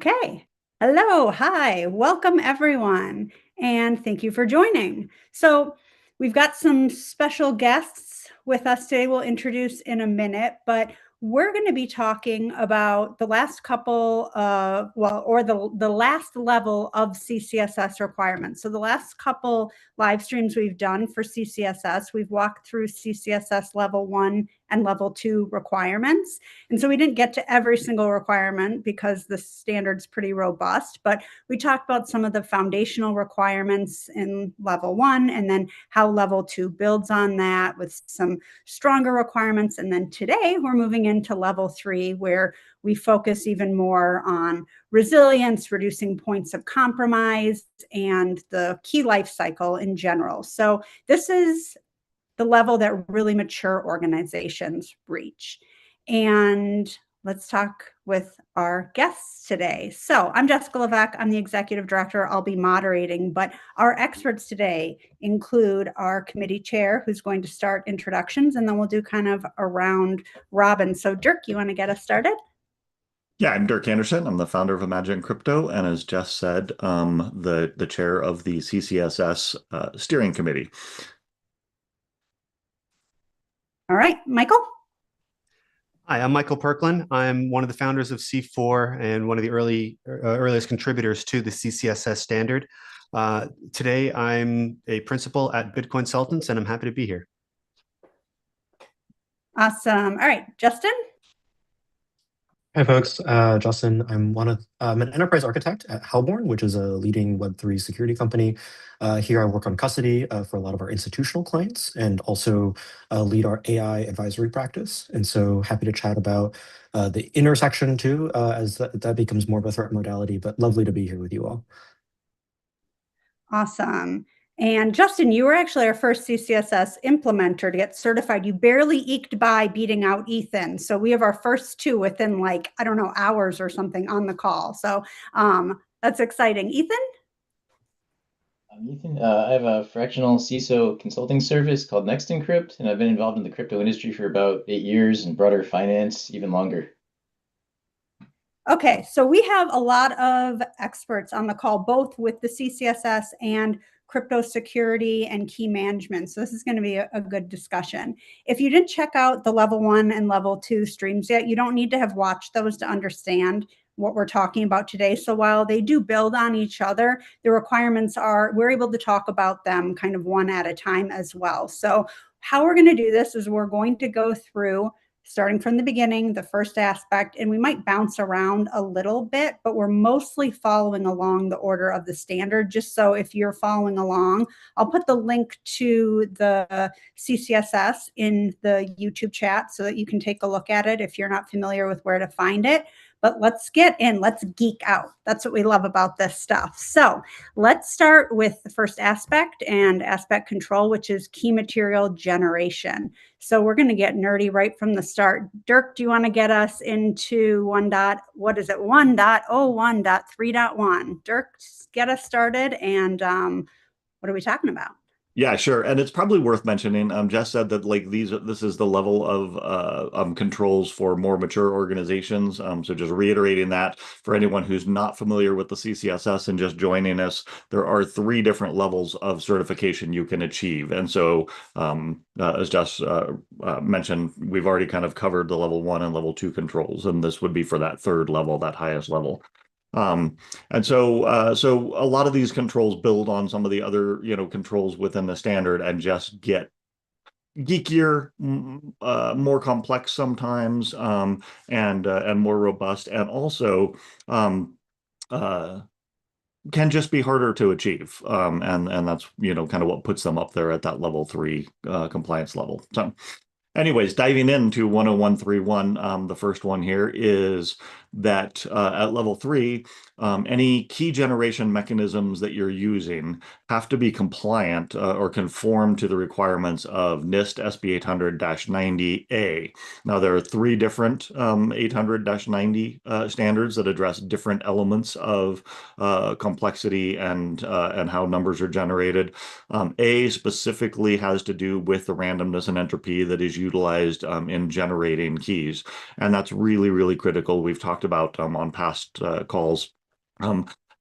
Okay. Hello. Hi. Welcome, everyone. And thank you for joining. So, we've got some special guests with us today. We'll introduce in a minute, but we're going to be talking about the last couple of, the last level of CCSS requirements. So, the last couple live streams we've done for CCSS, we've walked through CCSS level 1 and level 2 requirements. And so we didn't get to every single requirement because the standard's pretty robust, but we talked about some of the foundational requirements in level 1 and then how level 2 builds on that with some stronger requirements. And then today we're moving into level 3, where we focus even more on resilience, reducing points of compromise, and the key life cycle in general. So this is the level that really mature organizations reach. And let's talk with our guests today. So I'm Jessica Levesque. I'm the executive director. I'll be moderating, but our experts today include our committee chair, who's going to start introductions, and then we'll do kind of a round robin. So Dirk, you want to get us started? Yeah, I'm Dirk Anderson. I'm the founder of Imagine Crypto, and as Jess said, the chair of the CCSS steering committee. All right, Michael? Hi, I'm Michael Perklin. I'm one of the founders of C4 and one of the earliest contributors to the CCSS standard. Today, I'm a principal at Bitcoin Consultants, and I'm happy to be here. Awesome. All right, Justin? Hi, folks. Justin, I'm an enterprise architect at Hellborn, which is a leading Web3 security company. Here I work on custody for a lot of our institutional clients and also lead our AI advisory practice. And so happy to chat about the intersection too, as that becomes more of a threat modality, but lovely to be here with you all. Awesome. And Justin, you were actually our first CCSS implementer to get certified. You barely eked by beating out Ethan. So we have our first two within I don't know, hours or something on the call. So that's exciting. Ethan? I'm Ethan. I have a fractional CISO consulting service called Next Encrypt, and I've been involved in the crypto industry for about 8 years and broader finance even longer. Okay, so we have a lot of experts on the call, both with the CCSS and crypto security and key management. So this is going to be a good discussion. If you didn't check out the level 1 and level 2 streams yet, you don't need to have watched those to understand what we're talking about today. So while they do build on each other, the requirements we're able to talk about them kind of one at a time as well. So how we're going to do this is we're going to go through starting from the beginning, the first aspect, and we might bounce around a little bit, but we're mostly following along the order of the standard. Just so if you're following along, I'll put the link to the CCSS in the YouTube chat so that you can take a look at it if you're not familiar with where to find it. But let's get in, let's geek out. That's what we love about this stuff. So let's start with the first aspect and aspect control, which is key material generation. So we're going to get nerdy right from the start. Dirk, do you want to get us into 1.01.3.1? Dirk, get us started, and what are we talking about? Yeah, sure. And it's probably worth mentioning, Jess said that this is the level of controls for more mature organizations. So just reiterating that for anyone who's not familiar with the CCSS and just joining us, there are 3 different levels of certification you can achieve. And so as Jess mentioned, we've already kind of covered the level 1 and level 2 controls, and this would be for that 3rd level, that highest level. And so a lot of these controls build on some of the other, controls within the standard and just get geekier, more complex sometimes, and more robust, and also can just be harder to achieve. And that's, kind of what puts them up there at that level 3 compliance level. So anyways, diving into 101.3.1, the first one here is that at level 3, any key generation mechanisms that you're using have to be compliant or conform to the requirements of NIST SB 800-90A. Now, there are 3 different 800-90 standards that address different elements of complexity and how numbers are generated. A specifically has to do with the randomness and entropy that is utilized in generating keys. And that's really, really critical. We've talked about on past calls.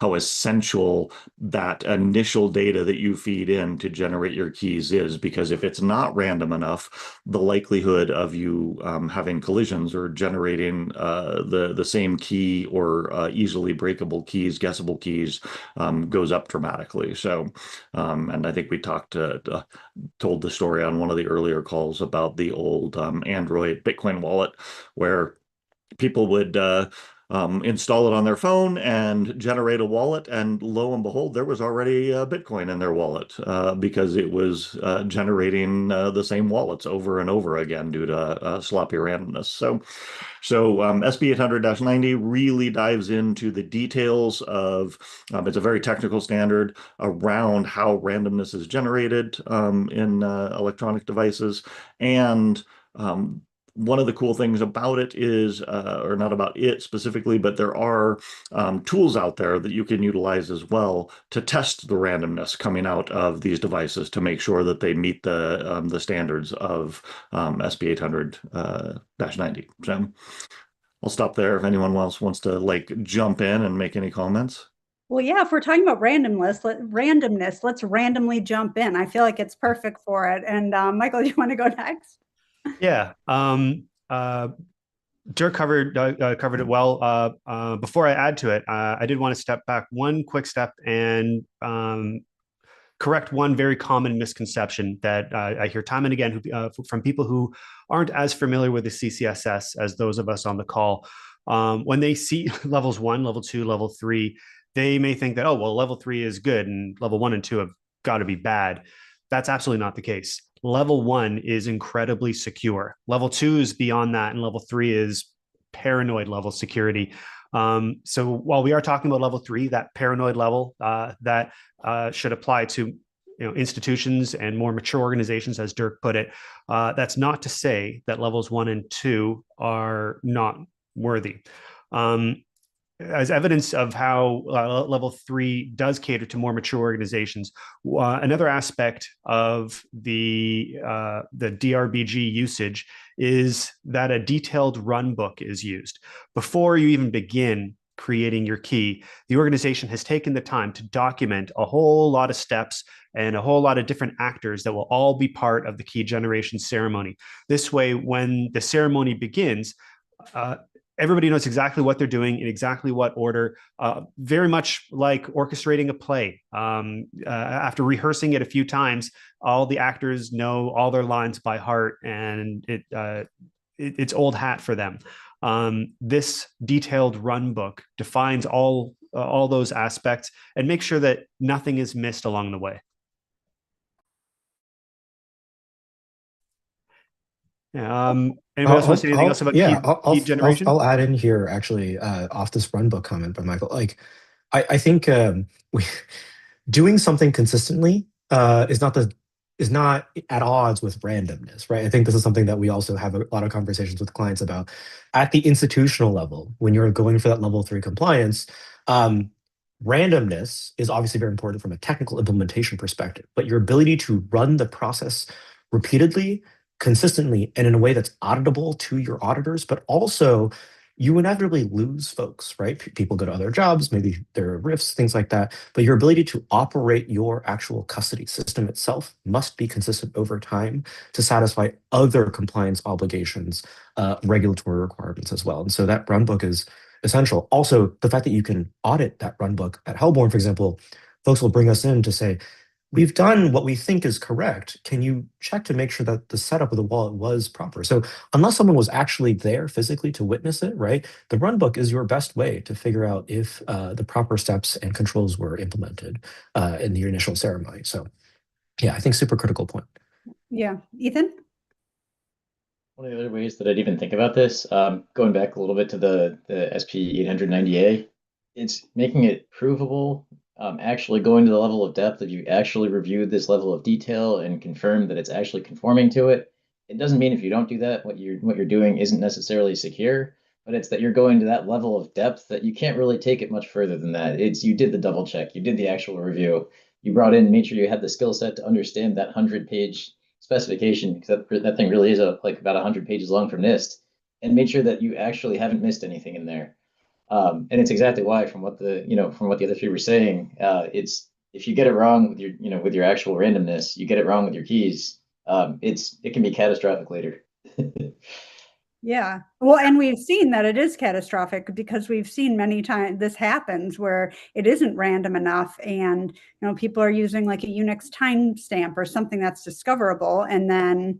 How essential that initial data that you feed in to generate your keys is, because if it's not random enough, the likelihood of you having collisions or generating the same key or easily breakable keys, guessable keys, goes up dramatically. So, and I think we told the story on one of the earlier calls about the old Android Bitcoin wallet, where people would install it on their phone and generate a wallet, and lo and behold, there was already Bitcoin in their wallet because it was generating the same wallets over and over again due to sloppy randomness. So SB 800-90 really dives into the details of, it's a very technical standard around how randomness is generated in electronic devices. And one of the cool things about it is, or not about it specifically, but there are tools out there that you can utilize as well to test the randomness coming out of these devices to make sure that they meet the standards of SB 800-90. So I'll stop there if anyone else wants to like jump in and make any comments. Well, yeah, if we're talking about randomness, let's randomly jump in. I feel like it's perfect for it. And Michael, do you want to go next? Yeah. Dirk covered it well. Before I add to it, I did want to step back one quick step and correct one very common misconception that I hear time and again from people who aren't as familiar with the CCSS as those of us on the call. When they see levels 1, level 2, level 3, they may think that, oh, well, level 3 is good and level 1 and 2 have got to be bad. That's absolutely not the case. Level 1 is incredibly secure. Level 2 is beyond that, and level 3 is paranoid level security. So while we are talking about level 3, that paranoid level that should apply to institutions and more mature organizations, as Dirk put it, that's not to say that levels 1 and 2 are not worthy. As evidence of how level 3 does cater to more mature organizations, another aspect of the DRBG usage is that a detailed run book is used. Before you even begin creating your key, the organization has taken the time to document a whole lot of steps and a whole lot of different actors that will all be part of the key generation ceremony. This way, when the ceremony begins, everybody knows exactly what they're doing in exactly what order, very much like orchestrating a play. After rehearsing it a few times, all the actors know all their lines by heart, and it's old hat for them. This detailed run book defines all those aspects and makes sure that nothing is missed along the way. Anybody else want to say anything else about key generation? I'll add in here actually off this run book comment by Michael. Like, I think doing something consistently is not at odds with randomness, right? I think this is something that we also have a lot of conversations with clients about. At the institutional level, when you're going for that level 3 compliance, randomness is obviously very important from a technical implementation perspective, but your ability to run the process repeatedly, consistently, and in a way that's auditable to your auditors, but also you inevitably lose folks, right? People go to other jobs, maybe there are rifts, things like that. But your ability to operate your actual custody system itself must be consistent over time to satisfy other compliance obligations, regulatory requirements as well. And so that run book is essential. Also, the fact that you can audit that run book at Hellborn, for example, folks will bring us in to say, we've done what we think is correct. Can you check to make sure that the setup of the wallet was proper? So unless someone was actually there physically to witness it, right, the run book is your best way to figure out if the proper steps and controls were implemented in the initial ceremony. So yeah, I think super critical point. Yeah. Ethan? One of the other ways that I'd even think about this, going back a little bit to the SP 890A, it's making it provable, actually going to the level of depth that you actually reviewed this level of detail and confirm that it's actually conforming to it. It doesn't mean if you don't do that, what you're doing isn't necessarily secure, but it's that you're going to that level of depth that you can't really take it much further than that. It's you did the double check, you did the actual review, you brought in, made sure you had the skill set to understand that 100-page specification, because that thing really is like about 100 pages long from NIST, and made sure that you actually haven't missed anything in there. And it's exactly why, from what the other three were saying, it's if you get it wrong with with your actual randomness, you get it wrong with your keys, it can be catastrophic later. Yeah. Well, and we've seen that it is catastrophic because we've seen many times this happens where it isn't random enough and people are using like a Unix timestamp or something that's discoverable, and then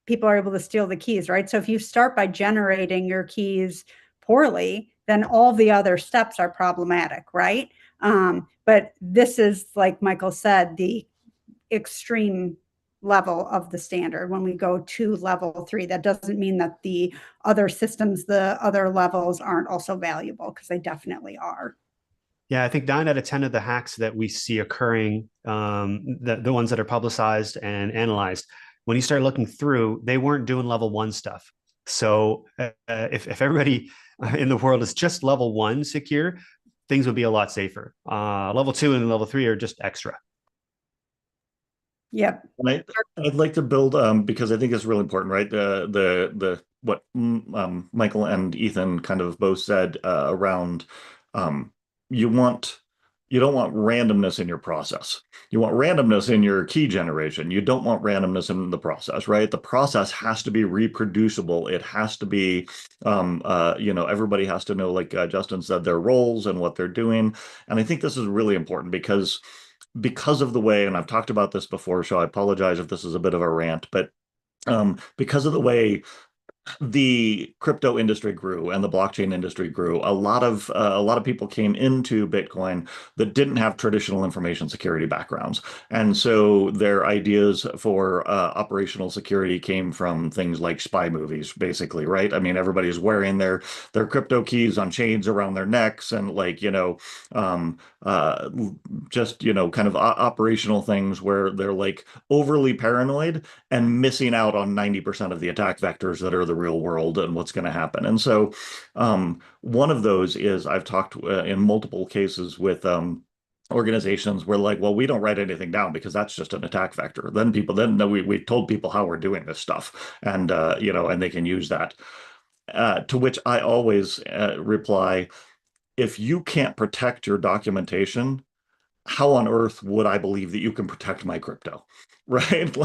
people are able to steal the keys, right? So if you start by generating your keys poorly, then all the other steps are problematic, right? But this is, like Michael said, the extreme level of the standard. When we go to level 3, that doesn't mean that the other systems, the other levels aren't also valuable, because they definitely are. Yeah, I think 9 out of 10 of the hacks that we see occurring, the ones that are publicized and analyzed, when you start looking through, they weren't doing level 1 stuff. So if everybody in the world is just level 1 secure, things would be a lot safer. Level 2 and level 3 are just extra. Yep. And I'd like to build because I think it's really important, right? The what Michael and Ethan kind of both said around um, you want you don't want randomness in your process. You want randomness in your key generation. You don't want randomness in the process, right? The process has to be reproducible. It has to be everybody has to know, like Justin said, their roles and what they're doing. And I think this is really important because of the way, and I've talked about this before, so I apologize if this is a bit of a rant, but because of the way the crypto industry grew and the blockchain industry grew, a lot of people came into Bitcoin that didn't have traditional information security backgrounds, and so their ideas for operational security came from things like spy movies, basically, right? I mean, everybody's wearing their crypto keys on chains around their necks, and um, uh, just kind of operational things where they're like overly paranoid and missing out on 90% of the attack vectors that are the real world and what's going to happen. And so one of those is I've talked in multiple cases with organizations where, like, well, we don't write anything down because that's just an attack vector. Then we told people how we're doing this stuff, and and they can use that. To which I always reply, if you can't protect your documentation, how on earth would I believe that you can protect my crypto? Right?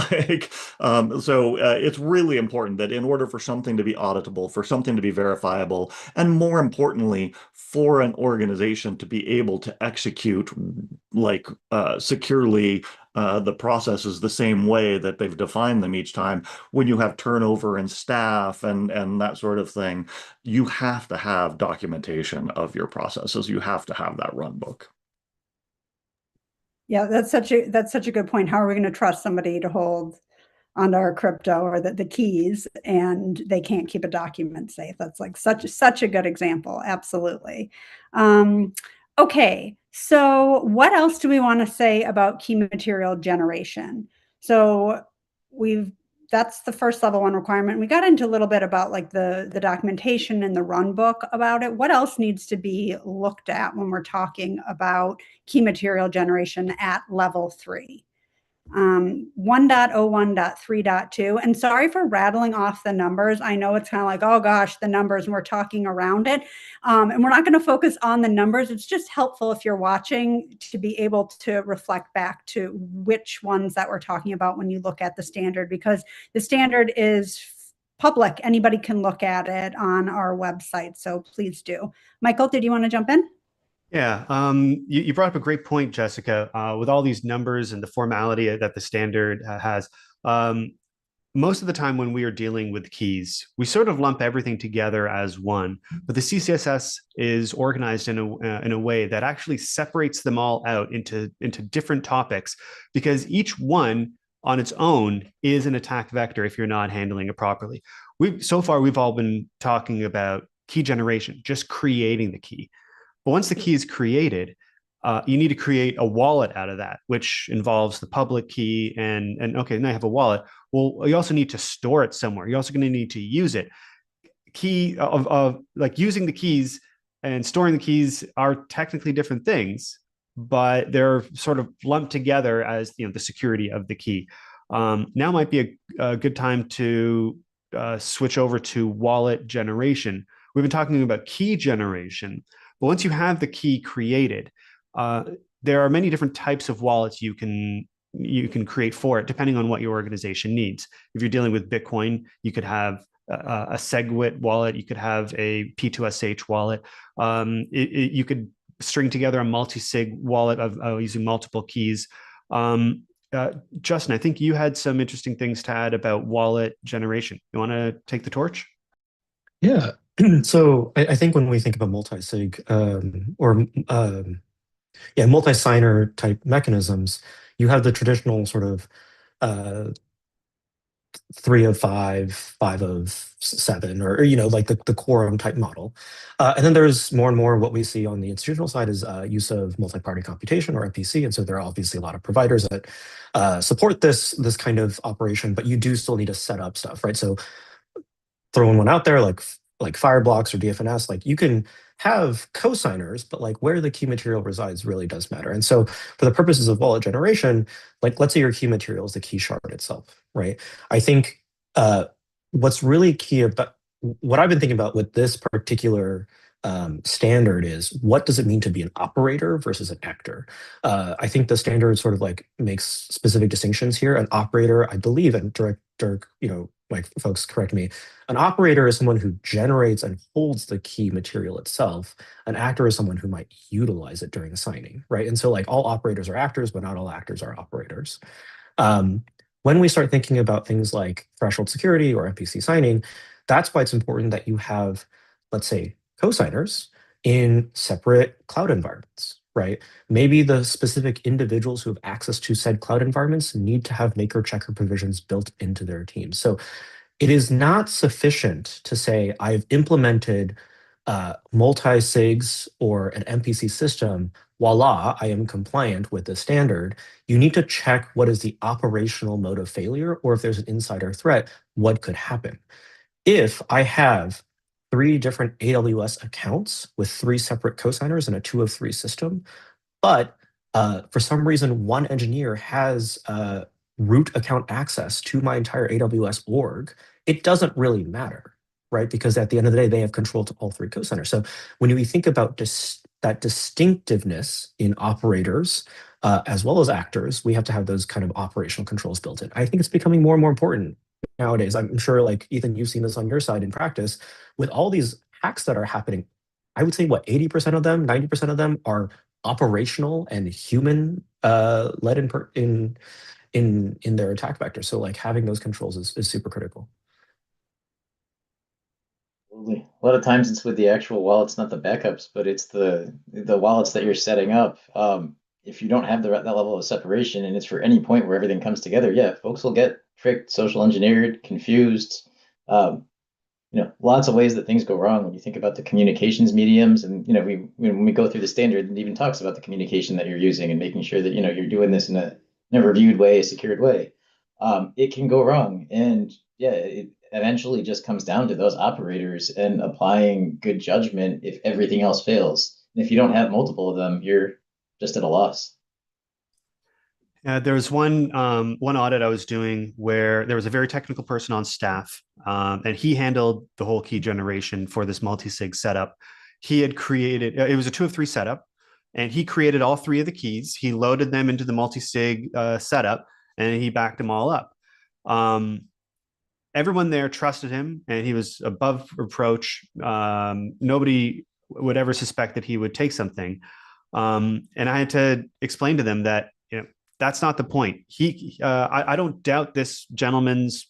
It's really important that in order for something to be auditable, for something to be verifiable, and more importantly, for an organization to be able to execute securely the processes the same way that they've defined them each time, when you have turnover in staff and that sort of thing, you have to have documentation of your processes. You have to have that run book. Yeah, that's such a good point. How are we going to trust somebody to hold onto our crypto or the keys, and they can't keep a document safe? That's like such a good example. Absolutely. Okay, so what else do we want to say about key material generation? So we've that's the first level 1 requirement. We got into a little bit about like the documentation and the run book about it. What else needs to be looked at when we're talking about key material generation at level 3? 1.01.3.2. And sorry for rattling off the numbers. I know it's kind of like, oh gosh, the numbers, and we're talking around it. And we're not going to focus on the numbers. It's just helpful if you're watching to be able to reflect back to which ones that we're talking about when you look at the standard, because the standard is public. Anybody can look at it on our website. So please do. Michael, did you want to jump in? Yeah, you brought up a great point, Jessica. With all these numbers and the formality that the standard has, most of the time when we are dealing with keys, we sort of lump everything together as one. But the CCSS is organized in a way that actually separates them all out into different topics, because each one on its own is an attack vector if you're not handling it properly. So far we've all been talking about key generation, just creating the key. But once the key is created, you need to create a wallet out of that, which involves the public key. And okay, now you have a wallet. Well, you also need to store it somewhere. You're also going to need to use it. Key of like using the keys and storing the keys are technically different things, but they're sort of lumped together as the security of the key. Now might be a good time to switch over to wallet generation, we've been talking about key generation. But once you have the key created, there are many different types of wallets you can create for it, depending on what your organization needs. If you're dealing with Bitcoin, you could have a SegWit wallet, you could have a P2SH wallet. You could string together a multi-sig wallet of using multiple keys. Justin, I think you had some interesting things to add about wallet generation. You want to take the torch? Yeah. So I think when we think about multi-sig multi-signer type mechanisms, you have the traditional sort of uh, 3 of 5, 5 of 7, or like the quorum type model. And then there's more and more what we see on the institutional side is use of multi-party computation, or MPC. And so there are obviously a lot of providers that support this kind of operation, but you do still need to set up stuff, right? So throwing one out there like Fireblocks or DFNS, like you can have cosigners, but like where the key material resides really does matter. And so for the purposes of wallet generation, like let's say your key material is the key shard itself, right? I think what's really key about what I've been thinking about with this particular standard is what does it mean to be an operator versus an actor? I think the standard sort of like makes specific distinctions here. An operator, I believe, and Dirk, like folks correct me, an operator is someone who generates and holds the key material itself. An actor is someone who might utilize it during signing, right? And so like all operators are actors, but not all actors are operators. When we start thinking about things like threshold security or MPC signing, that's why it's important that you have, let's say, cosigners in separate cloud environments, right? Maybe the specific individuals who have access to said cloud environments need to have maker checker provisions built into their teams. So it is not sufficient to say I've implemented multi-sigs or an MPC system, voila, I am compliant with the standard. You need to check what is the operational mode of failure, or if there's an insider threat, what could happen. If I have 3 different AWS accounts with 3 separate cosigners in a 2 of 3 system, but for some reason, one engineer has root account access to my entire AWS org, it doesn't really matter, right? Because at the end of the day, they have control to all 3 cosigners. So when we think about that distinctiveness in operators, as well as actors, we have to have those kind of operational controls built in. I think it's becoming more and more important nowadays. I'm sure, like Ethan, you've seen this on your side in practice with all these hacks that are happening. I would say 80% of them, 90% of them are operational and human led in their attack vector. So like having those controls is super critical. Absolutely. A lot of times it's with the actual wallets, not the backups, but it's the wallets that you're setting up. If you don't have that level of separation, and it's for any point where everything comes together, yeah, folks will get tricked, social engineered, confused. Lots of ways that things go wrong when you think about the communications mediums. And when we go through the standard, it even talks about the communication that you're using and making sure that you're doing this in a reviewed way, a secured way. It can go wrong, and yeah, it eventually just comes down to those operators and applying good judgment if everything else fails. And if you don't have multiple of them, you're just at a loss. There was one audit I was doing where there was a very technical person on staff, and he handled the whole key generation for this multi-sig setup. He had created, it was a 2 of 3 setup, and he created all 3 of the keys. He loaded them into the multi-sig setup, and he backed them all up. Everyone there trusted him, and he was above reproach. Nobody would ever suspect that he would take something. And I had to explain to them that that's not the point. I don't doubt this gentleman's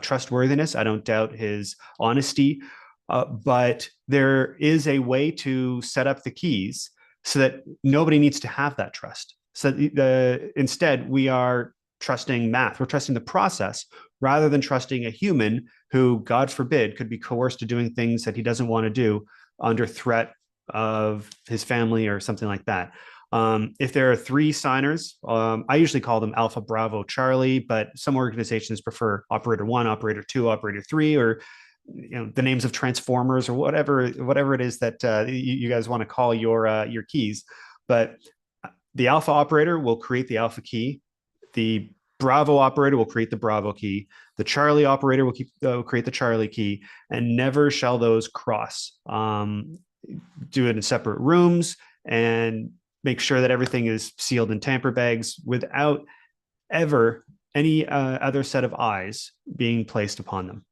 trustworthiness. I don't doubt his honesty, but there is a way to set up the keys so that nobody needs to have that trust. So instead, we are trusting math. We're trusting the process rather than trusting a human who, God forbid, could be coerced to doing things that he doesn't want to do under threat of his family or something like that. If there are 3 signers, I usually call them Alpha, Bravo, Charlie, but some organizations prefer operator 1, operator 2, operator 3, or the names of transformers or whatever it is that you guys want to call your keys. But the alpha operator will create the alpha key. The Bravo operator will create the Bravo key. The Charlie operator will create the Charlie key, and never shall those cross. Do it in separate rooms and make sure that everything is sealed in tamper bags without ever any other set of eyes being placed upon them.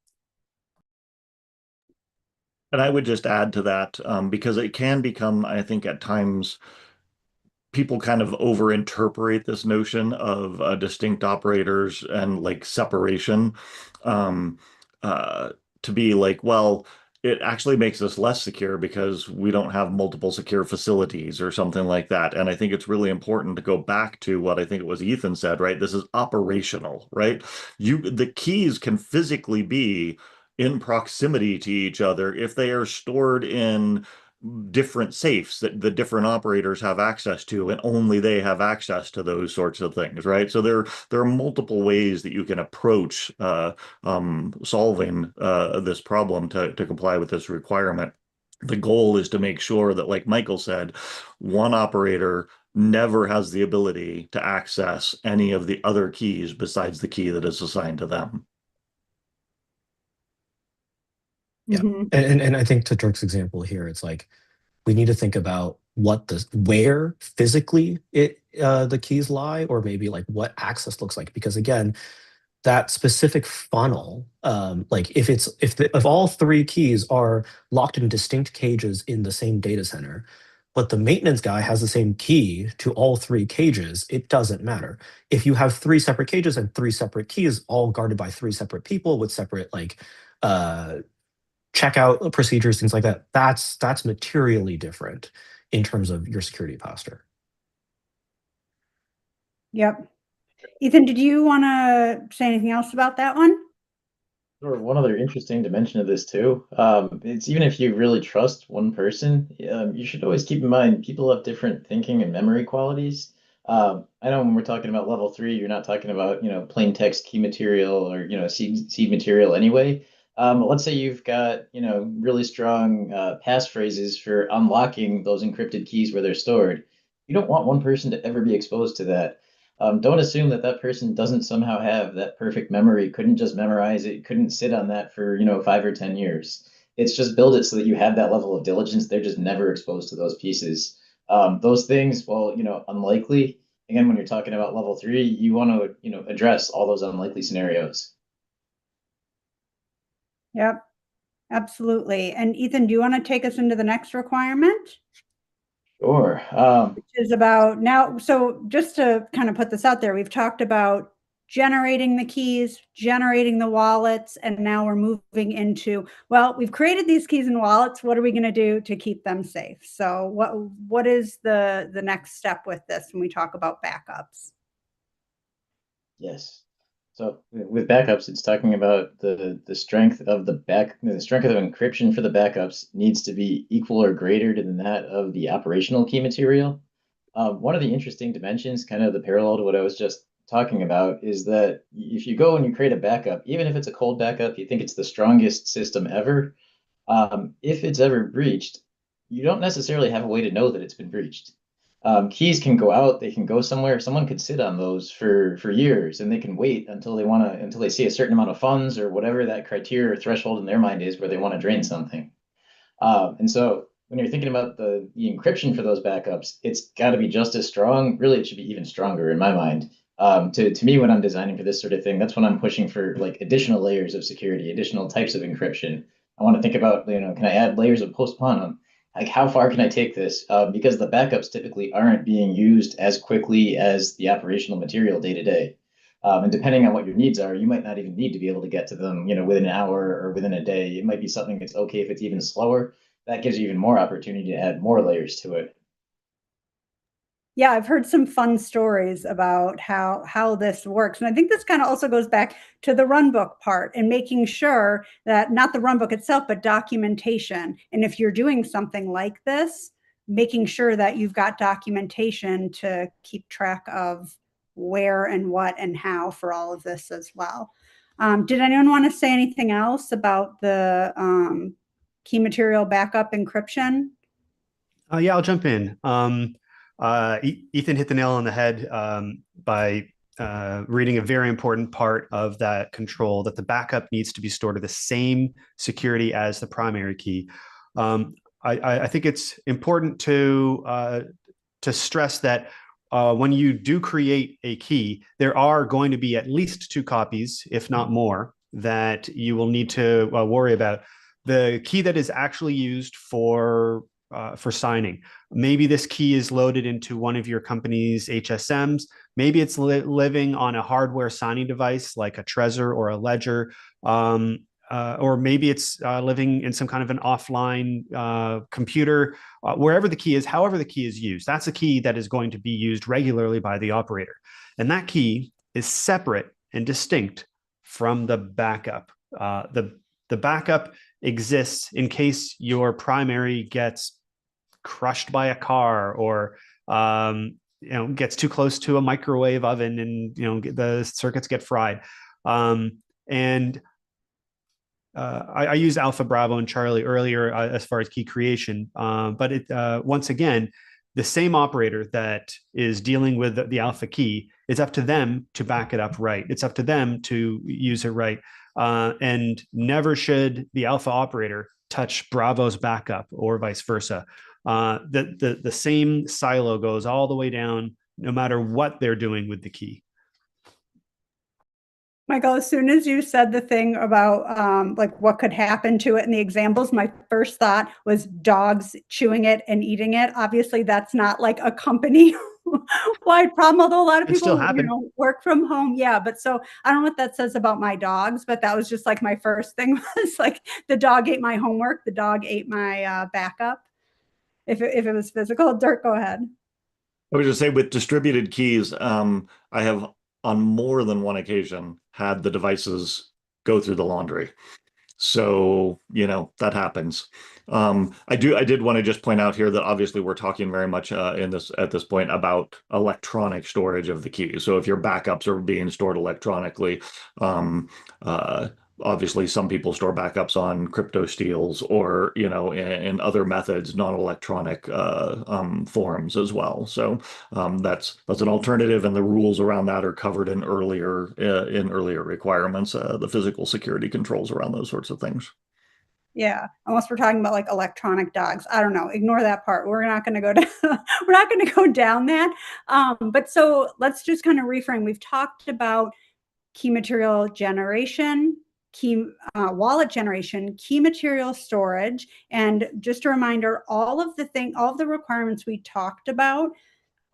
And I would just add to that, because it can become, I think, at times people kind of overinterpret this notion of distinct operators and like separation, um, uh, to be like, well, it actually makes us less secure because we don't have multiple secure facilities or something like that. And I think it's really important to go back to what I think it was Ethan said, right? This is operational, right? The keys can physically be in proximity to each other if they are stored in different safes that the different operators have access to, and only they have access to those sorts of things, right? So there are multiple ways that you can approach solving this problem to comply with this requirement. The goal is to make sure that, like Michael said, one operator never has the ability to access any of the other keys besides the key that is assigned to them. Yeah. And I think to Dirk's example here, it's like we need to think about where physically the keys lie, or maybe like what access looks like. Because again, that specific funnel, like if all three keys are locked in distinct cages in the same data center, but the maintenance guy has the same key to all three cages, it doesn't matter. If you have three separate cages and three separate keys, all guarded by three separate people with separate like checkout procedures, things like that, that's materially different in terms of your security posture. Yep. Ethan, did you want to say anything else about that one? Sure. One other interesting dimension of this too, it's even if you really trust one person, you should always keep in mind people have different thinking and memory qualities. I know when we're talking about level 3, you're not talking about, plain text key material or, seed material anyway. Let's say you've got, really strong passphrases for unlocking those encrypted keys where they're stored. You don't want one person to ever be exposed to that. Don't assume that that person doesn't somehow have that perfect memory, couldn't just memorize it, couldn't sit on that for, 5 or 10 years. It's just build it so that you have that level of diligence. They're just never exposed to those pieces. Those things, well, unlikely. Again, when you're talking about level 3, you want to, address all those unlikely scenarios. Yep, absolutely. And Ethan, do you want to take us into the next requirement? Sure. Which is about now, so just to kind of put this out there, we've talked about generating the keys, generating the wallets, and now we're moving into, well, we've created these keys and wallets. What are we going to do to keep them safe? So what is the next step with this when we talk about backups? Yes. So with backups, it's talking about the strength of the strength of encryption for the backups needs to be equal or greater than that of the operational key material. One of the interesting dimensions, kind of the parallel to what I was just talking about, is that if you go and you create a backup, even if it's a cold backup, you think it's the strongest system ever, if it's ever breached, you don't necessarily have a way to know that it's been breached. Keys can go out, they can go somewhere. Someone could sit on those for years, and they can wait until they see a certain amount of funds or whatever that criteria or threshold in their mind is where they want to drain something. And so when you're thinking about the encryption for those backups, it's got to be just as strong. Really, it should be even stronger in my mind. To me, when I'm designing for this sort of thing, that's when I'm pushing for like additional layers of security, additional types of encryption. I want to think about, can I add layers of post-quantum? Like, how far can I take this? Because the backups typically aren't being used as quickly as the operational material day to day. And depending on what your needs are, you might not even need to be able to get to them, within an hour or within a day. It might be something that's okay if it's even slower. That gives you even more opportunity to add more layers to it. Yeah, I've heard some fun stories about how this works. And I think this kind of also goes back to the run book part and making sure that not the run book itself, but documentation. And if you're doing something like this, making sure that you've got documentation to keep track of where and what and how for all of this as well. Did anyone want to say anything else about the key material backup encryption? Yeah, I'll jump in. Ethan hit the nail on the head by reading a very important part of that control, that the backup needs to be stored at the same security as the primary key. I think it's important to stress that when you do create a key, there are going to be at least 2 copies, if not more, that you will need to worry about. The key that is actually used for signing. Maybe this key is loaded into one of your company's HSMs. Maybe it's living on a hardware signing device like a Trezor or a Ledger. Or maybe it's living in some kind of an offline computer, wherever the key is, however the key is used. That's a key that is going to be used regularly by the operator. And that key is separate and distinct from the backup. The backup exists in case your primary gets crushed by a car or gets too close to a microwave oven and the circuits get fried. I used Alpha, Bravo, and Charlie earlier as far as key creation, but once again, the same operator that is dealing with the Alpha key, it's up to them to back it up right. It's up to them to use it right. And never should the Alpha operator touch Bravo's backup or vice versa. The same silo goes all the way down, no matter what they're doing with the key. Michael, as soon as you said the thing about like what could happen to it in the examples, my first thought was dogs chewing it and eating it. Obviously, that's not like a company-wide problem, although a lot of people work from home. Yeah, but so I don't know what that says about my dogs, but that was just like my first thing was like the dog ate my homework, the dog ate my backup. If it was physical. Dirk, go ahead. I would just say with distributed keys, I have on more than one occasion had the devices go through the laundry. So, that happens. I did want to just point out here that obviously we're talking very much at this point about electronic storage of the key. So if your backups are being stored electronically, obviously some people store backups on crypto steals or, in other methods, non-electronic forms as well. So that's an alternative, and the rules around that are covered in earlier requirements, the physical security controls around those sorts of things. Yeah, unless we're talking about like electronic dogs. I don't know. Ignore that part. We're not going to go down. We're not going to go down that. But so let's just kind of reframe. We've talked about key material generation, key wallet generation, key material storage, and just a reminder, all of the requirements we talked about.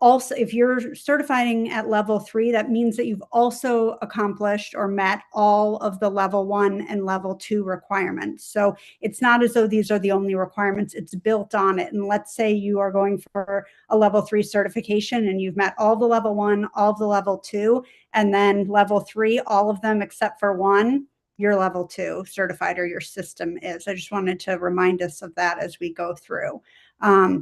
Also, if you're certifying at level 3, that means that you've also accomplished or met all of the level 1 and level 2 requirements. So it's not as though these are the only requirements, it's built on it. And let's say you are going for a level 3 certification and you've met all the level 1, all of the level 2, and then level 3, all of them except for 1, you're level 2 certified, or your system is. I just wanted to remind us of that as we go through.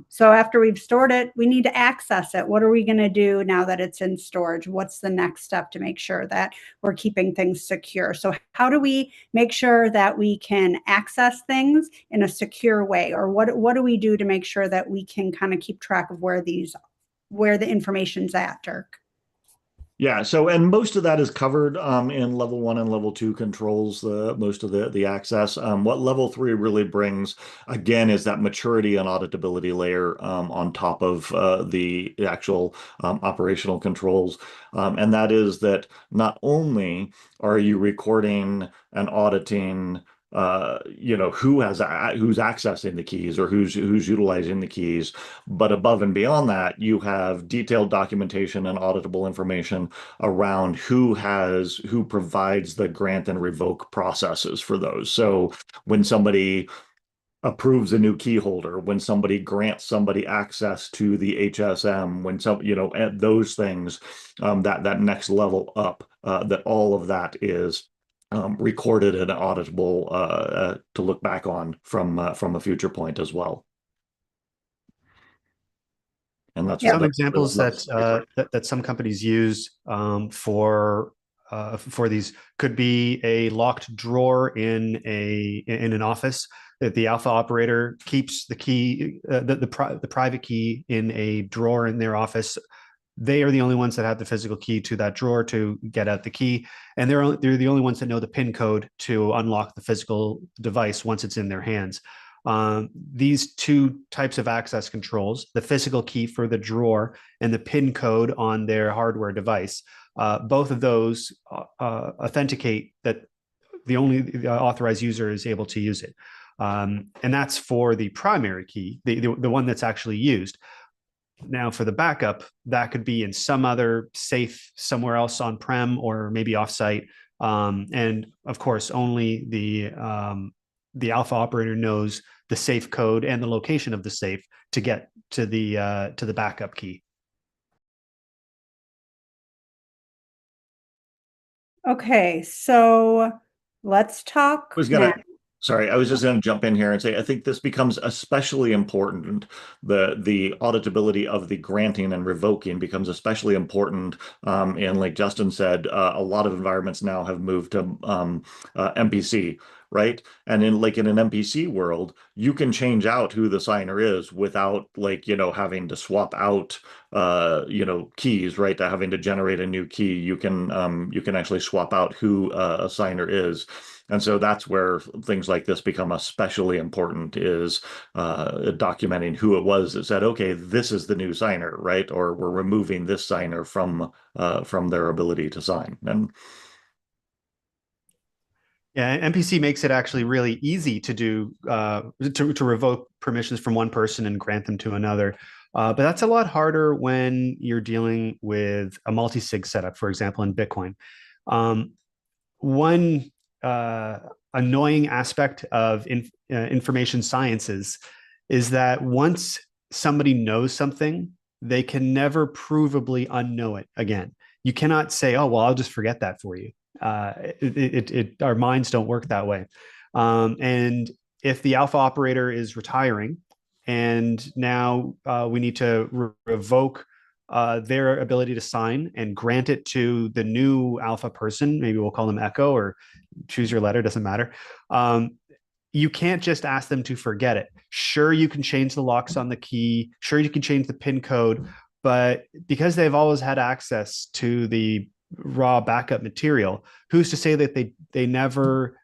So after we've stored it, we need to access it. What are we going to do now that it's in storage? What's the next step to make sure that we're keeping things secure? So how do we make sure that we can access things in a secure way? Or what do we do to make sure that we can kind of keep track of where the information's at, Dirk? Yeah, so and most of that is covered in level 1 and level 2 controls, most of the access. What level 3 really brings, again, is that maturity and auditability layer on top of the actual operational controls. And that is that not only are you recording and auditing who's accessing the keys or who's utilizing the keys, but above and beyond that, you have detailed documentation and auditable information around who provides the grant and revoke processes for those. So when somebody approves a new key holder, when somebody grants somebody access to the HSM, when those things, that next level up, that all of that is recorded and auditable to look back on from a future point as well. And that's some examples that some companies use for these could be a locked drawer in an office that the Alpha operator keeps the key, the private key in a drawer in their office they are the only ones that have the physical key to that drawer to get out the key, and they're the only ones that know the PIN code to unlock the physical device once it's in their hands. These two types of access controls, the physical key for the drawer and the PIN code on their hardware device, both of those authenticate that the only authorized user is able to use it. And that's for the primary key, the one that's actually used. Now, for the backup, that could be in some other safe somewhere else on-prem or maybe offsite. And of course, only the alpha operator knows the safe code and the location of the safe to get to the backup key. Okay, so let's talk now. Sorry, I was just going to jump in here and say I think this becomes especially important. The auditability of the granting and revoking becomes especially important. And like Justin said, a lot of environments now have moved to MPC, right? And in an MPC world, you can change out who the signer is without having to swap out keys, right? To having to generate a new key. You can actually swap out who a signer is. And so that's where things like this become especially important, is documenting who it was that said, okay, this is the new signer, right? Or we're removing this signer from their ability to sign. And yeah, MPC makes it actually really easy to do to revoke permissions from one person and grant them to another. But that's a lot harder when you're dealing with a multi-sig setup, for example, in Bitcoin. One annoying aspect of information sciences is that once somebody knows something, they can never provably unknow it again. You cannot say, "Oh, well, I'll just forget that for you." Our minds don't work that way. And if the alpha operator is retiring, and now we need to revoke their ability to sign and grant it to the new alpha person, maybe we'll call them Echo or choose your letter, doesn't matter. You can't just ask them to forget it. Sure, you can change the locks on the key. Sure, you can change the PIN code. But because they've always had access to the raw backup material, who's to say that they never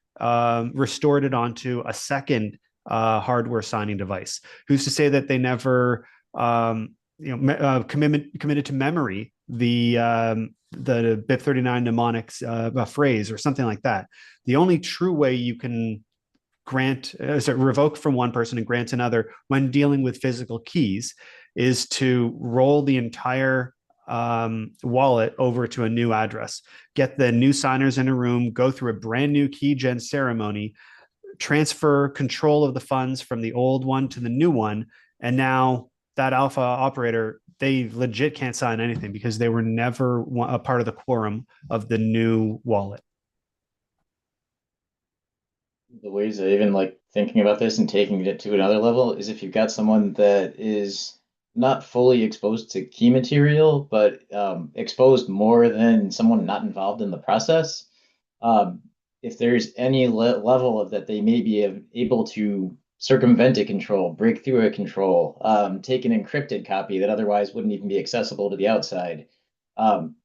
restored it onto a second hardware signing device? Who's to say that they never committed to memory the BIP39 mnemonics phrase or something like that? The only true way you can revoke from one person and grant another when dealing with physical keys is to roll the entire wallet over to a new address, get the new signers in a room, go through a brand new key gen ceremony, transfer control of the funds from the old one to the new one. And now that alpha operator, they legit can't sign anything because they were never a part of the quorum of the new wallet. The ways of even thinking about this and taking it to another level is if you've got someone that is not fully exposed to key material, but exposed more than someone not involved in the process. If there's any level of that, they may be able to circumvent a control, break through a control, take an encrypted copy that otherwise wouldn't even be accessible to the outside.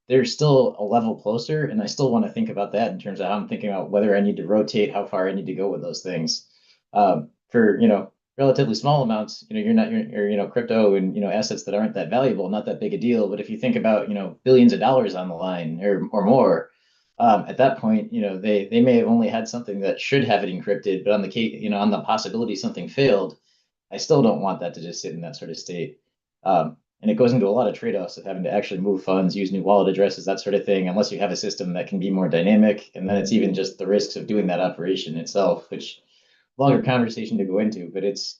There's still a level closer, and I still want to think about that in terms of how I'm thinking about whether I need to rotate, how far I need to go with those things. For relatively small amounts, you're crypto and assets that aren't that valuable, not that big a deal. But if you think about billions of dollars on the line or more, at that point, they may have only had something that should have it encrypted, but on the case, on the possibility something failed, I still don't want that to just sit in that sort of state. And it goes into a lot of trade-offs of having to actually move funds, use new wallet addresses, that sort of thing, unless you have a system that can be more dynamic. And then it's even just the risks of doing that operation itself, which longer conversation to go into, but it's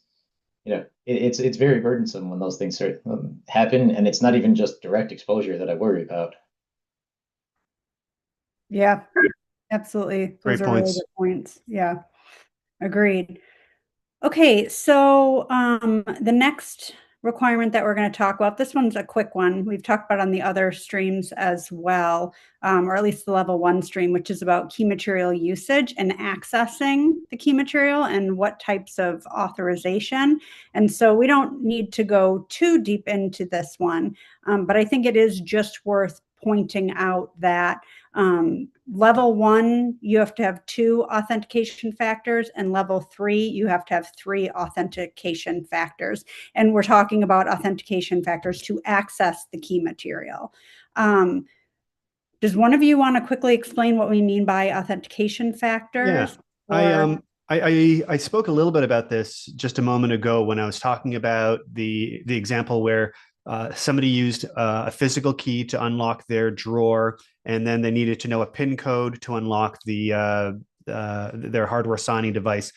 it's very burdensome when those things start happen, and it's not even just direct exposure that I worry about. Yeah, absolutely. Great Those are points. really good points. Yeah, agreed. Okay, so the next requirement that we're going to talk about, this one's a quick one. We've talked about on the other streams as well, or at least the level 1 stream, which is about key material usage and accessing the key material and what types of authorization. And so we don't need to go too deep into this one, but I think it is just worth pointing out that level 1, you have to have 2 authentication factors, and level 3, you have to have 3 authentication factors. And we're talking about authentication factors to access the key material. Does one of you want to quickly explain what we mean by authentication factors? Yeah, I spoke a little bit about this just a moment ago when I was talking about the example where somebody used a physical key to unlock their drawer, and then they needed to know a PIN code to unlock their hardware signing device.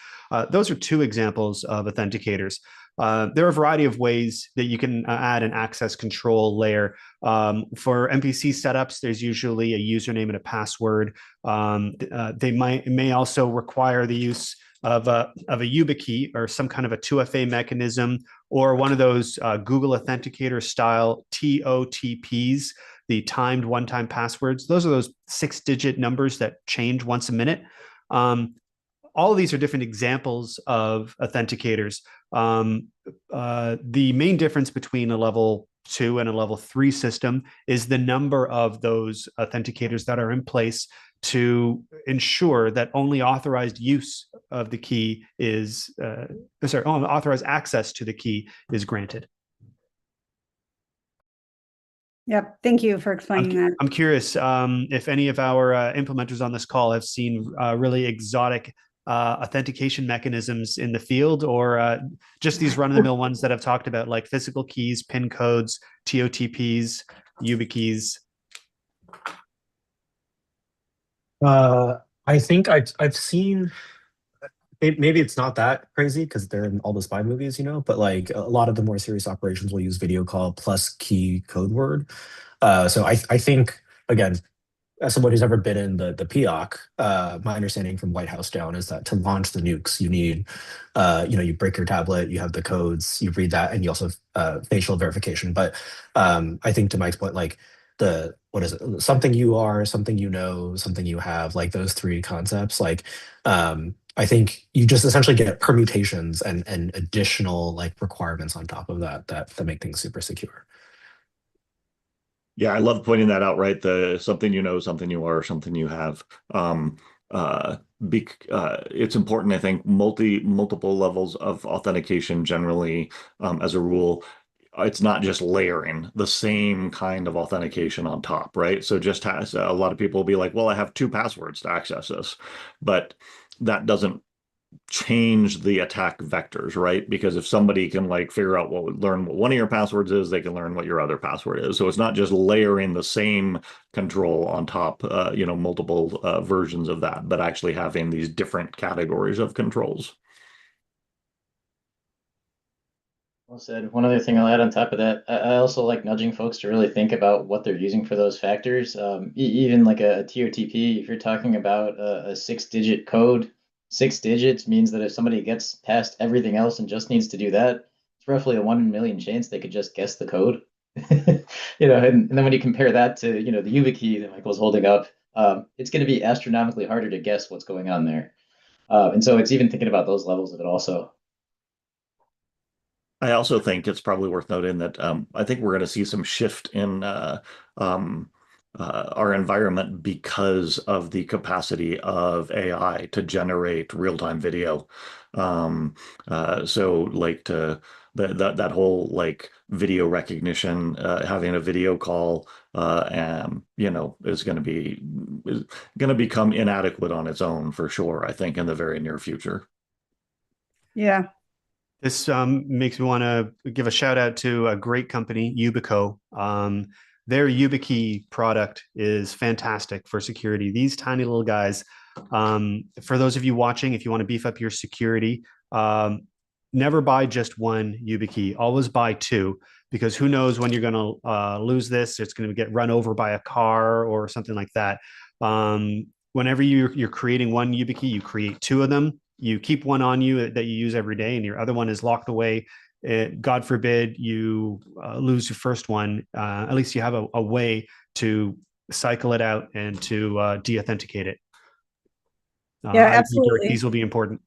Those are 2 examples of authenticators. There are a variety of ways that you can add an access control layer. For MPC setups, there's usually a username and a password. They may also require the use of a YubiKey or some kind of a 2FA mechanism, or one of those Google Authenticator style TOTPs, the timed one-time passwords. Those are those 6-digit numbers that change once a minute. All of these are different examples of authenticators. The main difference between a level 2 and a level 3 system is the number of those authenticators that are in place to ensure that only authorized use of the key is, only authorized access to the key is granted. Yep. Thank you for explaining that. I'm curious if any of our implementers on this call have seen really exotic authentication mechanisms in the field, or just these run-of-the-mill ones that I've talked about, like physical keys, PIN codes, TOTPs, YubiKeys. I think I've seen, maybe it's not that crazy because they're in all the spy movies, but like a lot of the more serious operations will use video call plus key code word. So I think, again, as someone who's ever been in the POC, my understanding from White House down is that to launch the nukes, you need, you break your tablet, you have the codes, you read that, and you also have facial verification. But I think to Mike's point, like what is it? Something you are, something you know, something you have, like those 3 concepts, like I think you just essentially get permutations and additional like requirements on top of that make things super secure. Yeah, I love pointing that out, right? The something you know, something you are, something you have. It's important, I think, multiple levels of authentication generally, as a rule. It's not just layering the same kind of authentication on top, right? So just has a lot of people will be like, well, I have 2 passwords to access this, but that doesn't change the attack vectors, right? Because if somebody can like figure out learn what one of your passwords is, they can learn what your other password is. So it's not just layering the same control on top, multiple versions of that, but actually having these different categories of controls. Well said. One other thing I'll add on top of that, I also like nudging folks to really think about what they're using for those factors. Even like a TOTP, if you're talking about a 6-digit code, 6 digits means that if somebody gets past everything else and just needs to do that, it's roughly a 1 in a million chance they could just guess the code. And then when you compare that to, the YubiKey that Michael's holding up, it's going to be astronomically harder to guess what's going on there. And so it's even thinking about those levels of it also. I also think it's probably worth noting that I think we're going to see some shift in our environment because of the capacity of AI to generate real-time video. So like that whole like video recognition, having a video call, is going to become inadequate on its own for sure, I think, in the very near future. Yeah. This makes me want to give a shout out to a great company, Yubico. Their YubiKey product is fantastic for security. These tiny little guys, for those of you watching, if you want to beef up your security, never buy just one YubiKey. Always buy 2, because who knows when you're going to lose this. It's going to get run over by a car or something like that. Whenever you're creating one YubiKey, you create 2 of them. You keep one on you that you use every day, and your other one is locked away God forbid you lose your first one, at least you have a way to cycle it out and to de-authenticate it. Yeah, I agree, direct absolutely. keys will be important.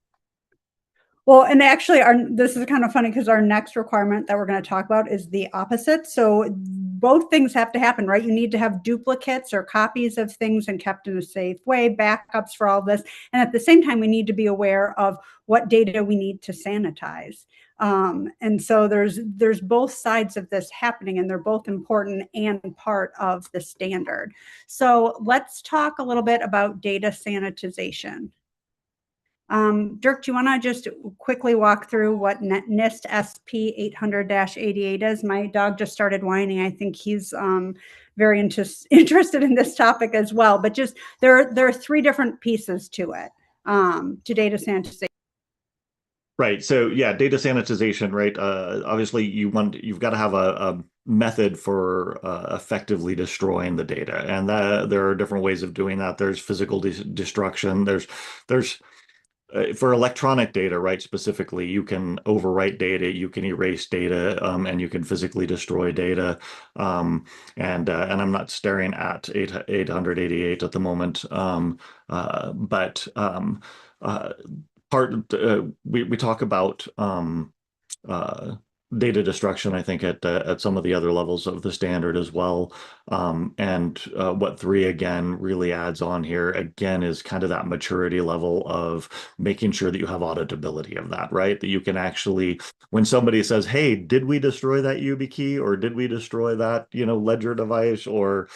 Well, and actually, this is kind of funny because our next requirement that we're going to talk about is the opposite. So both things have to happen, right? You need to have duplicates or copies of things and kept in a safe way, backups for all this. And at the same time, we need to be aware of what data we need to sanitize. And so there's both sides of this happening, and they're both important and part of the standard. So let's talk a little bit about data sanitization. Dirk, do you want to just quickly walk through what NIST SP 800-88 is? My dog just started whining. I think he's very interested in this topic as well. But just there are three different pieces to it, to data sanitization. Right. So yeah, data sanitization, right? Obviously, you've got to have a method for effectively destroying the data, and there are different ways of doing that. There's physical destruction. There's for electronic data, right, specifically, you can overwrite data, you can erase data, and you can physically destroy data. And I'm not staring at 888 at the moment, but we talk about uh, data destruction, I think, at some of the other levels of the standard as well. And what 3 again really adds on here again is kind of that maturity level of making sure that you have auditability of that, right? That you can actually, when somebody says, "Hey, did we destroy that YubiKey, or did we destroy that, ledger device, or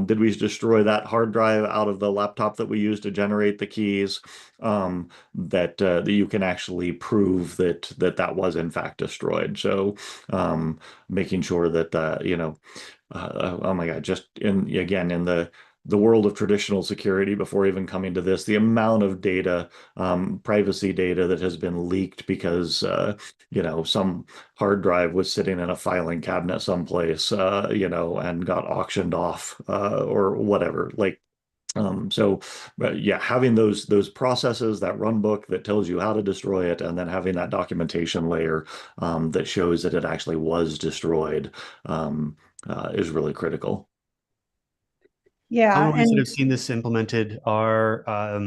did we destroy that hard drive out of the laptop that we used to generate the keys?" That you can actually prove that was in fact destroyed. So making sure that oh my God, just in the world of traditional security, before even coming to this, the amount of data, privacy data that has been leaked because some hard drive was sitting in a filing cabinet someplace, and got auctioned off, or whatever. Yeah, having those processes, that run book that tells you how to destroy it, and then having that documentation layer that shows that it actually was destroyed, is really critical. Yeah, Common ways that and I've seen this implemented are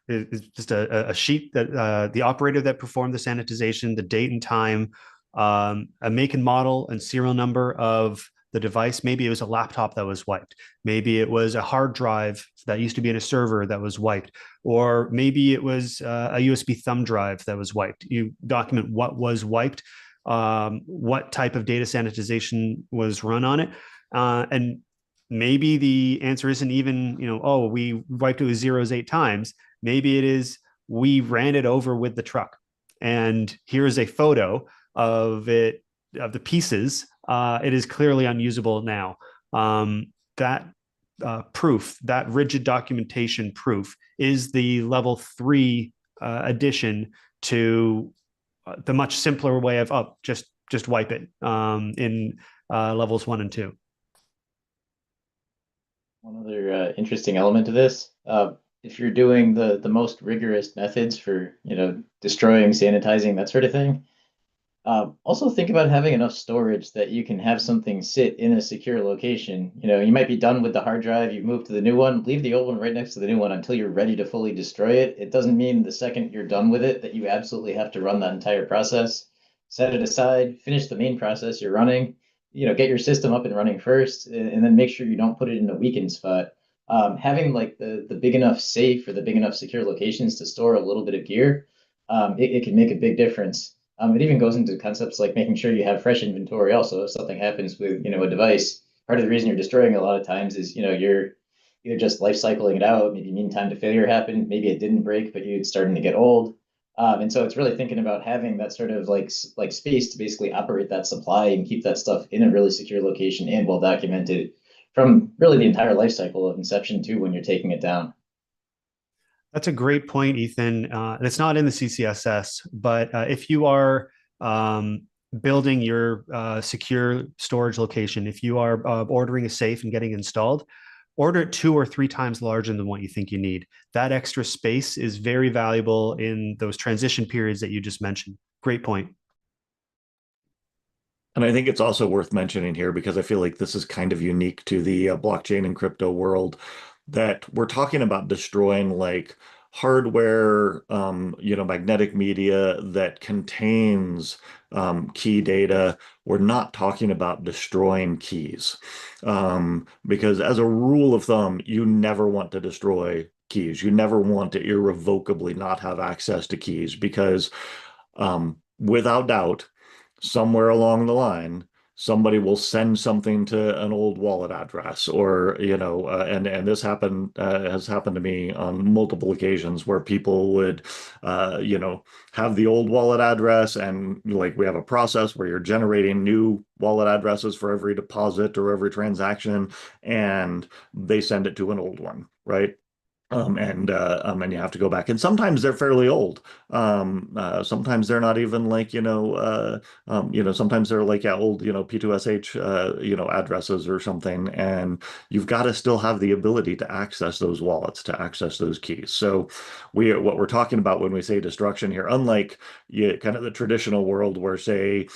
is just a sheet that the operator that performed the sanitization, the date and time, a make and model and serial number of the device. Maybe it was a laptop that was wiped. Maybe it was a hard drive that used to be in a server that was wiped. Or maybe it was a USB thumb drive that was wiped. You document what was wiped, what type of data sanitization was run on it. And maybe the answer isn't even, oh, we wiped it with zeros 8 times. Maybe it is, we ran it over with the truck. And here's a photo of it, of the pieces. It is clearly unusable now. That proof, that rigid documentation proof, is the level 3 addition to the much simpler way of, just wipe it, in levels 1 and 2. One other interesting element to this, if you're doing the most rigorous methods for, destroying, sanitizing, that sort of thing, also think about having enough storage that you can have something sit in a secure location. You might be done with the hard drive, you move to the new one, leave the old one right next to the new one until you're ready to fully destroy it. It doesn't mean the second you're done with it that you absolutely have to run that entire process. Set it aside, finish the main process you're running, get your system up and running first, and then make sure you don't put it in a weakened spot. Having like the big enough safe or the big enough secure locations to store a little bit of gear, it can make a big difference. It even goes into concepts like making sure you have fresh inventory also. If something happens with, a device, part of the reason you're destroying a lot of times is, you're either just life cycling it out, maybe mean time to failure happened, maybe it didn't break, but it's starting to get old. And so it's really thinking about having that sort of like space to basically operate that supply and keep that stuff in a really secure location and well documented from really the entire life cycle of inception to when you're taking it down. That's a great point, Ethan. And it's not in the CCSS, but if you are building your secure storage location, if you are ordering a safe and getting installed, order it 2 or 3 times larger than what you think you need. That extra space is very valuable in those transition periods that you just mentioned. Great point. And I think it's also worth mentioning here because I feel like this is kind of unique to the blockchain and crypto world that we're talking about destroying like hardware, magnetic media that contains key data. We're not talking about destroying keys because as a rule of thumb, you never want to destroy keys. You never want to irrevocably not have access to keys because without doubt, somewhere along the line, somebody will send something to an old wallet address, or and this has happened to me on multiple occasions where people would, have the old wallet address, and like we have a process where you're generating new wallet addresses for every deposit or every transaction, and they send it to an old one, right? And you have to go back, and sometimes they're fairly old. Sometimes they're not even like sometimes they're like old P2SH addresses or something, and you've got to still have the ability to access those wallets, to access those keys. So what we're talking about when we say destruction here, unlike kind of the traditional world where say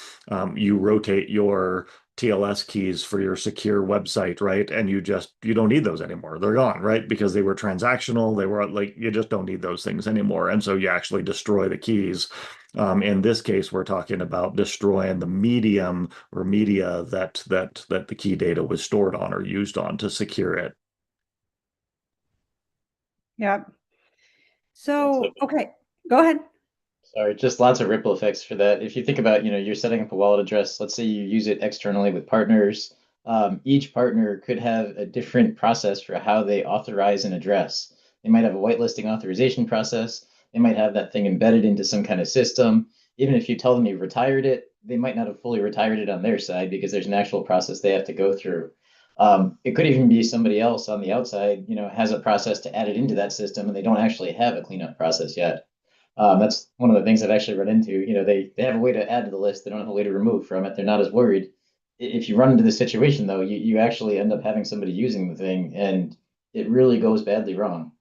you rotate your TLS keys for your secure website, right? And you don't need those anymore. They're gone, right? Because they were transactional. They were like, you just don't need those things anymore. And so you actually destroy the keys. In this case, we're talking about destroying the medium or media that the key data was stored on or used on to secure it. Yep. So, okay, go ahead. Sorry, just lots of ripple effects for that. If you think about, you're setting up a wallet address, let's say you use it externally with partners. Each partner could have a different process for how they authorize an address. They might have a whitelisting authorization process. They might have that thing embedded into some kind of system. Even if you tell them you've retired it, they might not have fully retired it on their side because there's an actual process they have to go through. It could even be somebody else on the outside, has a process to add it into that system, and they don't actually have a cleanup process yet. That's one of the things I've actually run into. They have a way to add to the list. They don't have a way to remove from it. They're not as worried. If you run into this situation, though, you actually end up having somebody using the thing, and it really goes badly wrong.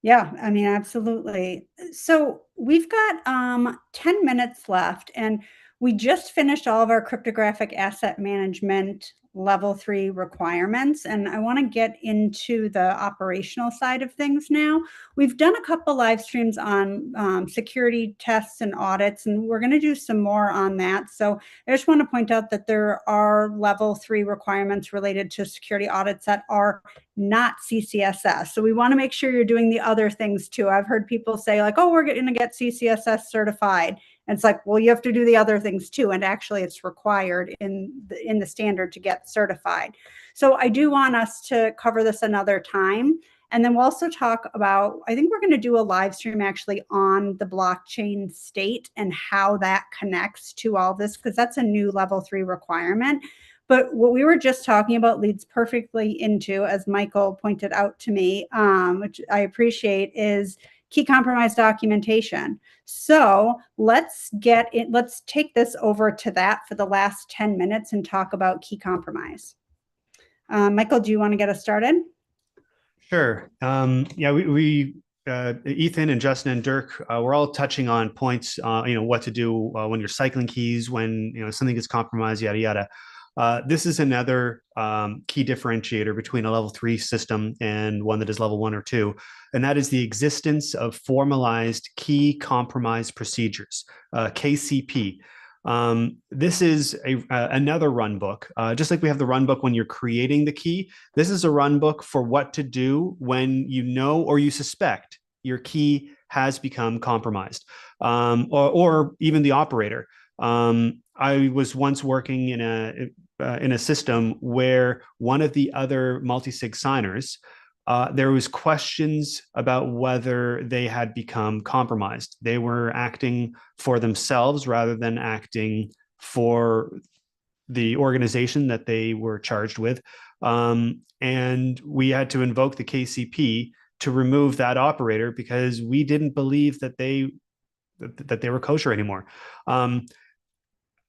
Yeah, I mean, absolutely. So we've got 10 minutes left, and we just finished all of our cryptographic asset management level 3 requirements. And I want to get into the operational side of things now. We've done a couple live streams on security tests and audits, and we're going to do some more on that. So I just want to point out that there are level 3 requirements related to security audits that are not CCSS. So we want to make sure you're doing the other things too. I've heard people say like, oh, we're going to get CCSS certified. And it's like, well, you have to do the other things too. And actually it's required in the standard to get certified. So I do want us to cover this another time. And then we'll also talk about, I think we're going to do a live stream actually on the blockchain state and how that connects to all this, because that's a new level 3 requirement. But what we were just talking about leads perfectly into, as Michael pointed out to me, which I appreciate, is key compromise documentation. So let's take this over to that for the last 10 minutes and talk about key compromise. Michael, do you want to get us started? Sure. Yeah, we Ethan and Justin and Dirk, we're all touching on points, what to do when you're cycling keys, when something gets compromised, yada yada. This is another key differentiator between a level 3 system and one that is level 1 or 2, and that is the existence of formalized key compromise procedures, KCP. This is another run book. Just like we have the run book when you're creating the key, this is a run book for what to do when you know or you suspect your key has become compromised, or even the operator. I was once working in a system where one of the other multi-sig signers, there was questions about whether they had become compromised. They were acting for themselves rather than acting for the organization that they were charged with. And we had to invoke the KCP to remove that operator because we didn't believe that they were kosher anymore.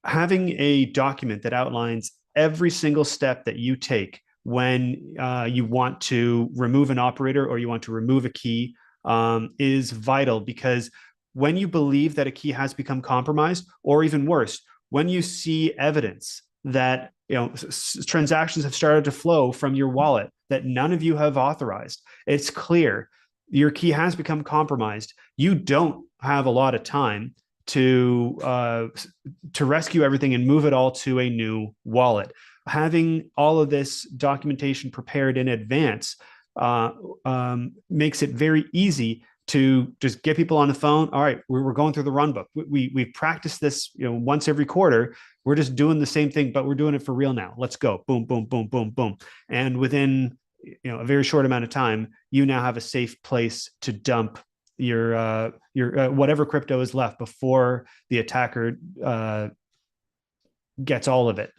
Having a document that outlines every single step that you take when you want to remove an operator or you want to remove a key is vital, because when you believe that a key has become compromised, or even worse, when you see evidence that transactions have started to flow from your wallet that none of you have authorized, it's clear your key has become compromised. You don't have a lot of time to rescue everything and move it all to a new wallet. Having all of this documentation prepared in advance makes it very easy to just get people on the phone. All right, we're going through the run book. We practice this, once every quarter. We're just doing the same thing, but we're doing it for real now. Let's go. Boom, boom, boom, boom, boom. And within a very short amount of time, you now have a safe place to dump your whatever crypto is left before the attacker gets all of it.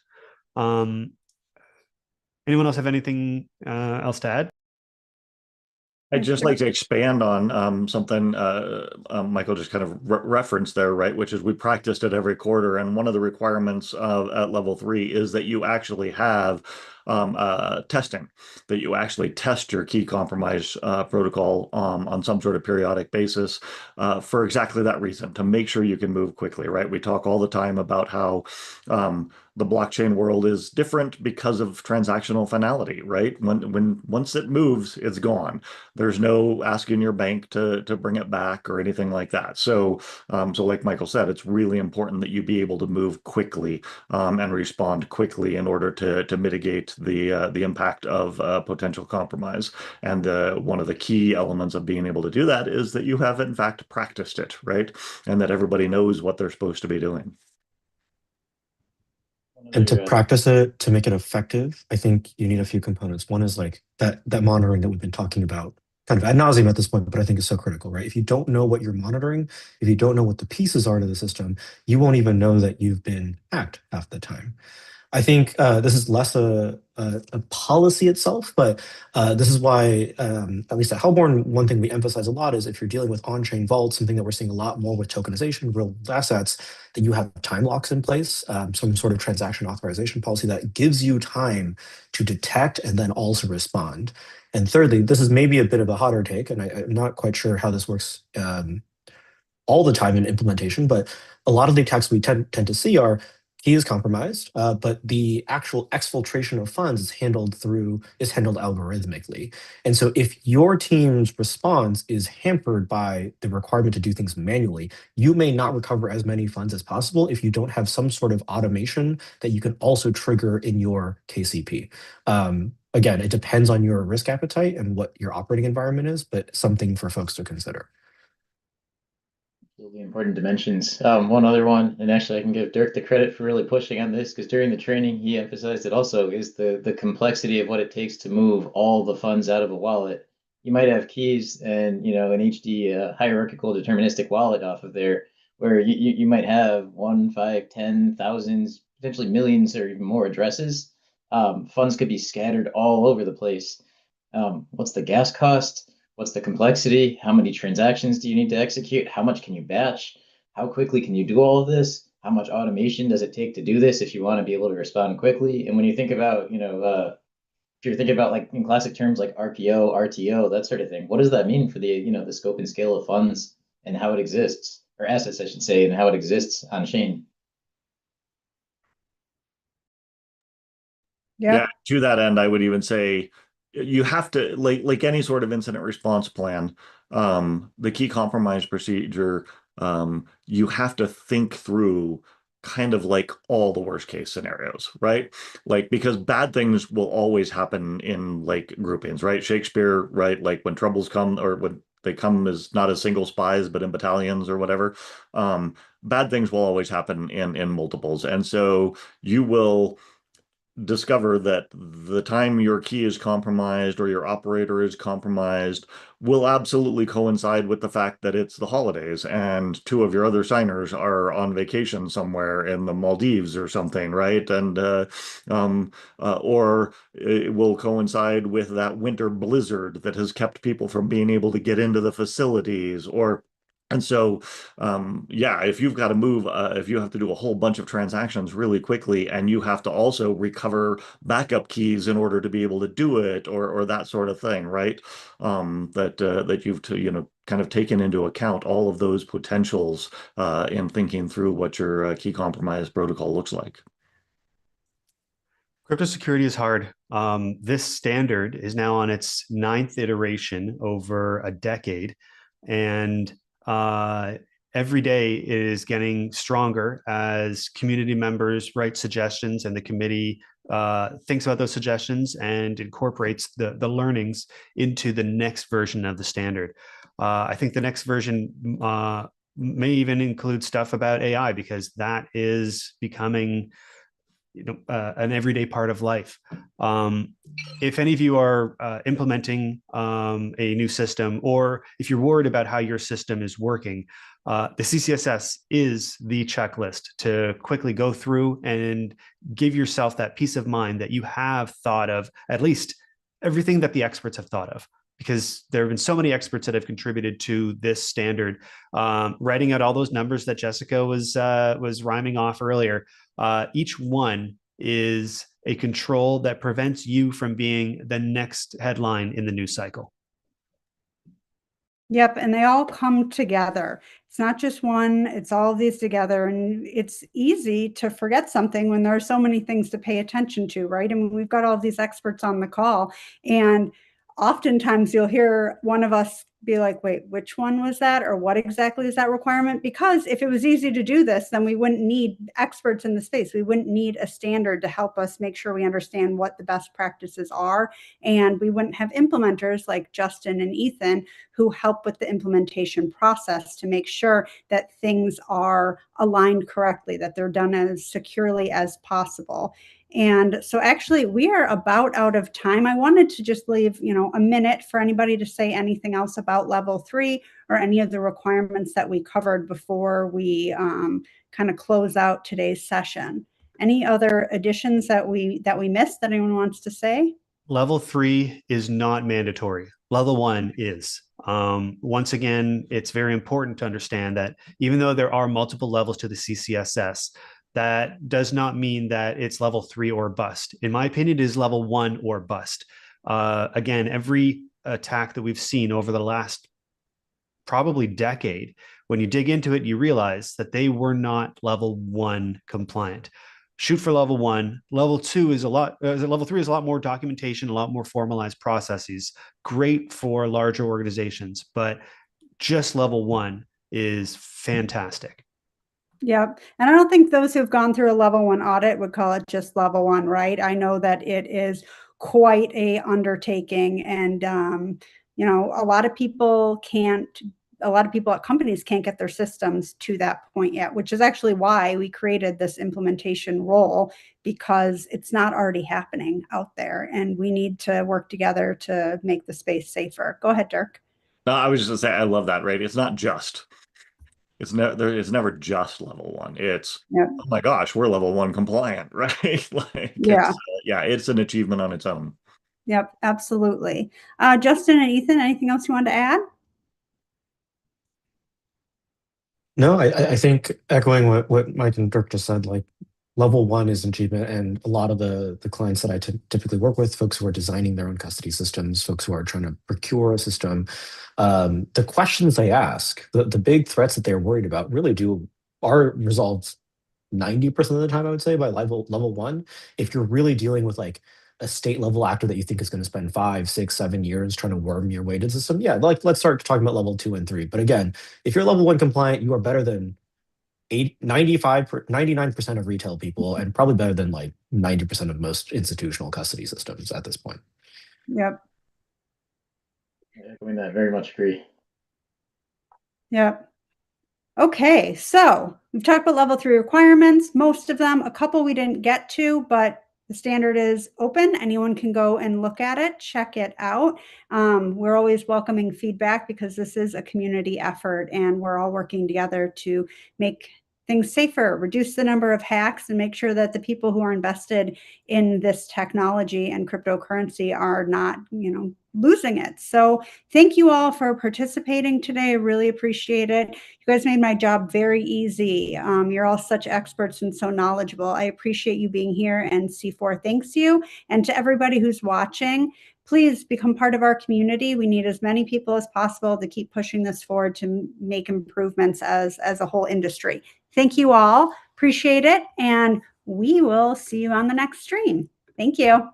Anyone else have anything else to add? I'd just like to expand on something Michael just kind of referenced there, right? Which is we practiced it every quarter. And one of the requirements at level 3 is that you actually have testing, that you actually test your key compromise protocol on some sort of periodic basis for exactly that reason, to make sure you can move quickly, right? We talk all the time about how the blockchain world is different because of transactional finality, right? Once it moves, it's gone. There's no asking your bank to bring it back or anything like that. So like Michael said, it's really important that you be able to move quickly and respond quickly in order to mitigate the impact of potential compromise. And one of the key elements of being able to do that is that you have in fact practiced it, right? And that everybody knows what they're supposed to be doing. And to practice it, to make it effective, I think you need a few components. One is like that monitoring that we've been talking about kind of ad nauseum at this point, but I think is so critical, right? If you don't know what you're monitoring, if you don't know what the pieces are to the system, you won't even know that you've been hacked half the time. I think this is less a policy itself, but this is why, at least at Hellborn, one thing we emphasize a lot is if you're dealing with on-chain vaults, something that we're seeing a lot more with tokenization, real assets, that you have time locks in place, some sort of transaction authorization policy that gives you time to detect and then also respond. And thirdly, this is maybe a bit of a hotter take, and I'm not quite sure how this works all the time in implementation, but a lot of the attacks we tend to see are key is compromised, but the actual exfiltration of funds is handled algorithmically. And so if your team's response is hampered by the requirement to do things manually, you may not recover as many funds as possible if you don't have some sort of automation that you can also trigger in your KCP. Again, it depends on your risk appetite and what your operating environment is, but something for folks to consider. Really important dimensions. One other one, and actually I can give Dirk the credit for really pushing on this, because during the training he emphasized it also, is the complexity of what it takes to move all the funds out of a wallet. You might have keys and an HD hierarchical deterministic wallet off of there, where you might have 1, 5, 10 thousands, potentially millions or even more addresses. Funds could be scattered all over the place. What's the gas cost? What's the complexity? How many transactions do you need to execute? How much can you batch? How quickly can you do all of this? How much automation does it take to do this if you want to be able to respond quickly? And when you think about, if you're thinking about like in classic terms like RPO, RTO, that sort of thing, what does that mean for the scope and scale of funds and how it exists, or assets, I should say, and how it exists on chain? Yeah, to that end, I would even say you have to like any sort of incident response plan, the key compromise procedure, you have to think through kind of like all the worst case scenarios, right? Like because bad things will always happen in like groupings, right? Shakespeare, right? Like when troubles come or when they come as not as single spies, but in battalions or whatever. Bad things will always happen in multiples. And so you will discover that the time your key is compromised or your operator is compromised will absolutely coincide with the fact that it's the holidays and two of your other signers are on vacation somewhere in the Maldives or something, right? And or it will coincide with that winter blizzard that has kept people from being able to get into the facilities, or And so, yeah, if you've got to move, if you have to do a whole bunch of transactions really quickly, and you have to also recover backup keys in order to be able to do it, or that sort of thing, right? That you've to, kind of taken into account all of those potentials in thinking through what your key compromise protocol looks like. Crypto security is hard. This standard is now on its ninth iteration over a decade, and every day it is getting stronger as community members write suggestions, and the committee thinks about those suggestions and incorporates the learnings into the next version of the standard. I think the next version may even include stuff about AI, because that is becoming an everyday part of life. If any of you are implementing a new system, or if you're worried about how your system is working, the CCSS is the checklist to quickly go through and give yourself that peace of mind that you have thought of at least everything that the experts have thought of, because there have been so many experts that have contributed to this standard. Writing out all those numbers that Jessica was rhyming off earlier, each one is a control that prevents you from being the next headline in the news cycle. Yep, and they all come together. It's not just one, it's all of these together. And it's easy to forget something when there are so many things to pay attention to, right? I mean, we've got all of these experts on the call, and oftentimes you'll hear one of us be like, wait, which one was that? Or what exactly is that requirement? Because if it was easy to do this, then we wouldn't need experts in the space. We wouldn't need a standard to help us make sure we understand what the best practices are. And we wouldn't have implementers like Justin and Ethan who help with the implementation process to make sure that things are aligned correctly, that they're done as securely as possible. And so actually we are about out of time. I wanted to just leave, a minute for anybody to say anything else about level 3 or any of the requirements that we covered before we kind of close out today's session. Any other additions that we missed that anyone wants to say? Level 3 is not mandatory. Level 1 is. Once again, it's very important to understand that even though there are multiple levels to the CCSS, that does not mean that it's level 3 or bust. In my opinion, it is level 1 or bust. Again, every attack that we've seen over the last probably decade, when you dig into it, you realize that they were not level 1 compliant. Shoot for level 1. Level 2 is level 3 is a lot more documentation, a lot more formalized processes. Great for larger organizations, but just level 1 is fantastic. Yep. And I don't think those who've gone through a level 1 audit would call it just level 1, right? I know that it is quite a undertaking, and a lot of people at companies can't get their systems to that point yet, which is actually why we created this implementation role, because it's not already happening out there, and we need to work together to make the space safer. Go ahead, Dirk. No, I was just gonna say I love that, right? It's not just. It's never just level 1. It's, Yep. oh my gosh, we're level 1 compliant, right? Like Yeah. it's an achievement on its own. Yep, absolutely. Justin and Ethan, anything else you want to add? No, I think echoing what Mike and Dirk just said, like level 1 is an achievement, and a lot of the clients that I typically work with, folks who are designing their own custody systems, folks who are trying to procure a system, the questions they ask, the big threats that they're worried about really are resolved 90% of the time, I would say, by level 1. If you're really dealing with like a state level actor that you think is going to spend 5, 6, 7 years trying to worm your way to the system, yeah, like let's start talking about level 2 and 3. But again, if you're level 1 compliant, you are better than 99% of retail people, and probably better than like 90% of most institutional custody systems at this point. Yep. Echoing that, very much agree. Yep. Okay, so we've talked about level 3 requirements, most of them. A couple we didn't get to, but the standard is open. Anyone can go and look at it, check it out. We're always welcoming feedback, because this is a community effort, and we're all working together to make things safer, reduce the number of hacks, and make sure that the people who are invested in this technology and cryptocurrency are not, losing it. So thank you all for participating today. I really appreciate it. You guys made my job very easy. You're all such experts and so knowledgeable. I appreciate you being here, and C4 thanks you. And to everybody who's watching, please become part of our community. We need as many people as possible to keep pushing this forward to make improvements as a whole industry. Thank you all. Appreciate it. And we will see you on the next stream. Thank you.